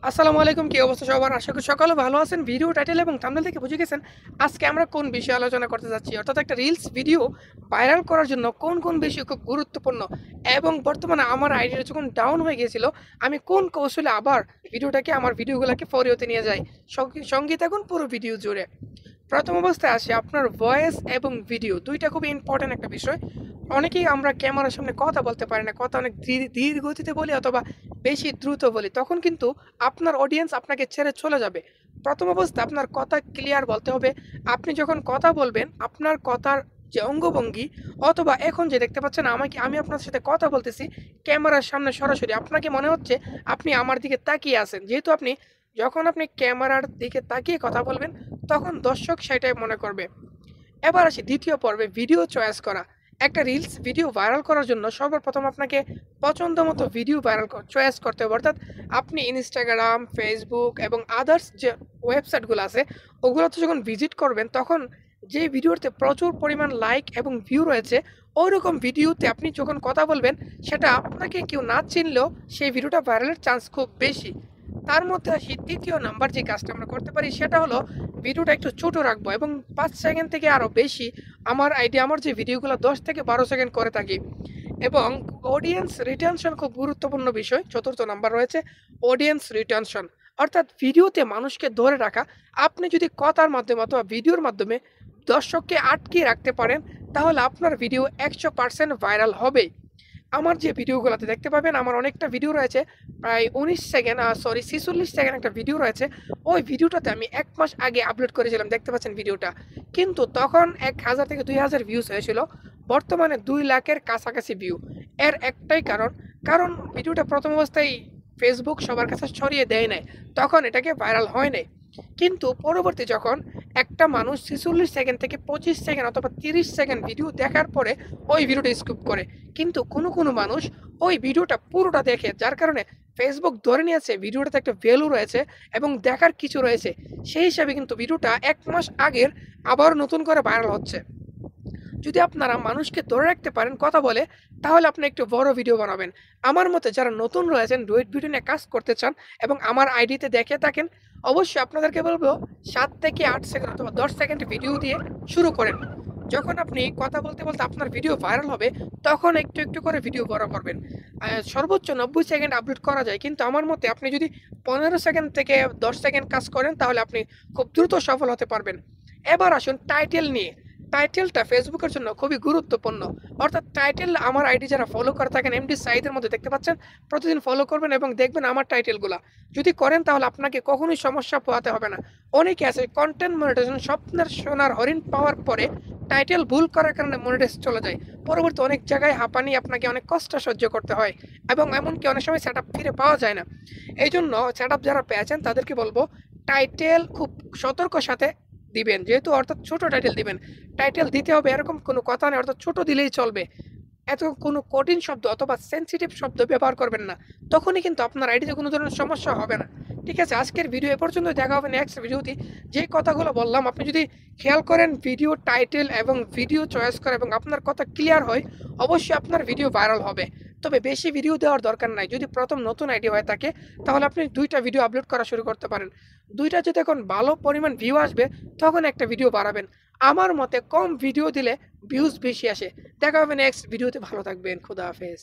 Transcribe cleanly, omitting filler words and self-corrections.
আসসালামু আলাইকুম। কি অবস্থা সবার? আশা করি সকলে ভালো আছেন। ভিডিও টাইটেল এবং থাম্বনেল থেকে বুঝে গেছেন আজকে আমরা কোন বিষয়ে আলোচনা করতে যাচ্ছি। অর্থাৎ একটা রিলস ভিডিও ভাইরাল করার জন্য কোন বিষয় খুব গুরুত্বপূর্ণ এবং বর্তমানে আমার আইডিটা যখন ডাউন হয়ে গিয়েছিল, আমি কোন কৌশলে আবার আমার ভিডিওগুলোকে ফর ইউতে নিয়ে যাই। সঙ্গে থাকুন পুরো ভিডিও জুড়ে। প্রথম অবস্থায় আসি আপনার ভয়েস এবং ভিডিও ২ টা খুবই ইম্পোর্টেন্ট একটা বিষয়। অনেকেই আমরা ক্যামেরার সামনে কথা বলতে পারি না। কথা অনেক ধীর গতিতে বলি অথবা বেশি দ্রুত বলি। তখন কিন্তু আপনার অডিয়েন্স আপনাকে ছেড়ে চলে যাবে। প্রথম অবস্থায় আপনার কথা ক্লিয়ার বলতে হবে। আপনি যখন কথা বলবেন, আপনার কথার যে অঙ্গভঙ্গি অথবা এখন যে দেখতে পাচ্ছেন আমি আপনার সাথে কথা বলতেছি ক্যামেরার সামনে সরাসরি। আপনাকে মনে হচ্ছে আপনি আমার দিকে তাকিয়ে আছেন। যেহেতু যখন আপনি ক্যামেরার দিকে তাকিয়ে কথা বলবেন, তখন দর্শক সেটাই মনে করবে। এবার আসি দ্বিতীয় পর্বে, ভিডিও চয়েস করা। একটা রিলস ভিডিও ভাইরাল করার জন্য সর্বপ্রথম আপনাকে পছন্দ মতো ভিডিও চয়েস করতে হবে। অর্থাৎ আপনি ইনস্টাগ্রাম, ফেসবুক এবং আদার্স যে ওয়েবসাইটগুলো আছে, ওগুলোতে যখন ভিজিট করবেন, তখন যে ভিডিওতে প্রচুর পরিমাণ লাইক এবং ভিউ রয়েছে, ওইরকম ভিডিওতে আপনি যখন কথা বলবেন, সেটা আপনাকে কেউ না চিনলেও সেই ভিডিওটা ভাইরালের চান্স খুব বেশি। তার মধ্যে আসি ৩য় নাম্বার যে কাজটা আমরা করতে পারি, সেটা হলো ভিডিওটা একটু ছোট রাখবো এবং ৫ সেকেন্ড থেকে আরও বেশি। আমার যে ভিডিওগুলো ১০ থেকে ১২ সেকেন্ড করে থাকি। এবং অডিয়েন্স রিটেনশন খুব গুরুত্বপূর্ণ বিষয়। ৪র্থ নাম্বার রয়েছে অডিয়েন্স রিটেনশন। অর্থাৎ ভিডিওতে মানুষকে ধরে রাখা। আপনি যদি কথার মাধ্যমে অথবা ভিডিওর মাধ্যমে দর্শককে আটকিয়ে রাখতে পারেন, তাহলে আপনার ভিডিও ১০০% ভাইরাল হবেই। আমার যে ভিডিওগুলাতে দেখতে পাবেন, আমার অনেকটা ভিডিও রয়েছে, প্রায় 46 সেকেন্ড একটা ভিডিও রয়েছে। ওই ভিডিওটাতে আমি ১ মাস আগে আপলোড করেছিলাম, দেখতে পাচ্ছেন ভিডিওটা। কিন্তু তখন ১,০০০ থেকে ২,০০০ ভিউজ হয়েছিল। বর্তমানে ২ লাখের কাছাকাছি ভিউ। এর একটাই কারণ ভিডিওটা প্রথম অবস্থায় ফেসবুক সবার কাছে ছড়িয়ে দেয় নাই। তখন এটাকে ভাইরাল হয় নাই। কিন্তু পরবর্তী যখন একটা মানুষ ৪৬ সেকেন্ড থেকে ২৫ সেকেন্ড অথবা ৩০ সেকেন্ড ভিডিও দেখার পরে ওই ভিডিওটা স্কিপ করে। কিন্তু কোনো মানুষ ওই ভিডিওটা পুরোটা দেখে, যার কারণে ফেসবুক ধরে নিয়েছে ভিডিওটাতে একটা ভ্যালু রয়েছে এবং দেখার কিছু রয়েছে। সেই হিসাবে কিন্তু ভিডিওটা ১ মাস আগের আবার নতুন করে ভাইরাল হচ্ছে। যদি আপনারা মানুষকে ধরে রাখতে পারেন কথা বলে, তাহলে আপনি একটু বড় ভিডিও বানাবেন। আমার মতে যারা নতুন রয়েছেন, ডুয়েট ভিডিও নিয়ে কাজ করতে চান এবং আমার আইডিতে দেখে থাকেন, অবশ্যই আপনাদেরকে বলব ৭ থেকে ৮ সেকেন্ড অথবা ১০ সেকেন্ড ভিডিও দিয়ে শুরু করেন। যখন আপনি কথা বলতে আপনার ভিডিও ভাইরাল হবে, তখন একটু করে ভিডিও বড় করবেন। সর্বোচ্চ ৯০ সেকেন্ড আপলোড করা যায়। কিন্তু আমার মতে আপনি যদি ১৫ সেকেন্ড থেকে ১০ সেকেন্ড কাজ করেন, তাহলে আপনি খুব দ্রুত সফল হতে পারবেন। এবার আসুন টাইটেল নিয়ে। টাইটেলটা ফেসবুকের জন্য খুবই গুরুত্বপূর্ণ। অর্থাৎ টাইটেল, আমার আইডি যারা ফলো করে থাকেন এমডি সাঈদের মধ্যে দেখতে পাচ্ছেন, প্রতিদিন ফলো করবেন এবং দেখবেন আমার টাইটেলগুলা। যদি করেন তাহলে আপনাকে কখনোই সমস্যা পোহাতে হবে না। অনেকে আছে কনটেন্ট মনিটাইজেশন স্বপ্নের সোনার হরিণ পাওয়ার পরে টাইটেল ভুল করার কারণে মনিটাইজ চলে যায়। পরবর্তী অনেক জায়গায় হাঁপানি, আপনাকে অনেক কষ্ট সহ্য করতে হয় এবং এমনকি অনেক সময় সেটআপ ফিরে পাওয়া যায় না। এইজন্য সেটআপ যারা পেয়েছেন তাদেরকে বলবো টাইটেল খুব সতর্ক সাথে দিবেন। যেহেতু অর্থাৎ ছোট টাইটেল দিবেন। টাইটেল দিতে হবে এরকম কোনো কথা নেই, অর্থাৎ ছোট দিলেই চলবে। এত কোনো কঠিন শব্দ অথবা সেনসিটিভ শব্দ ব্যবহার করবেন না। তখনই কিন্তু আপনার আইডিতে কোনো ধরনের সমস্যা হবে না। ঠিক আছে? আজকের ভিডিও এ পর্যন্তই। দেখা হবে নেক্সট ভিডিওতে। যে কথাগুলো বললাম আপনি যদি খেয়াল করেন, ভিডিও টাইটেল এবং ভিডিও চয়েস করেন এবং আপনার কথা ক্লিয়ার হয়, অবশ্যই আপনার ভিডিও ভাইরাল হবে। তবে বেশি ভিডিও দেওয়ার দরকার নাই। যদি প্রথম নতুন আইডি হয়ে থাকে, তাহলে আপনি ২ টা ভিডিও আপলোড করা শুরু করতে পারেন। ২ টা যদি এখন ভালো পরিমাণ ভিউ আসবে, তখন একটা ভিডিও বাড়াবেন। আমার মতে কম ভিডিও দিলে ভিউজ বেশি আসে। দেখা হবে নেক্সট ভিডিওতে। ভালো থাকবেন। খোদা হাফেজ।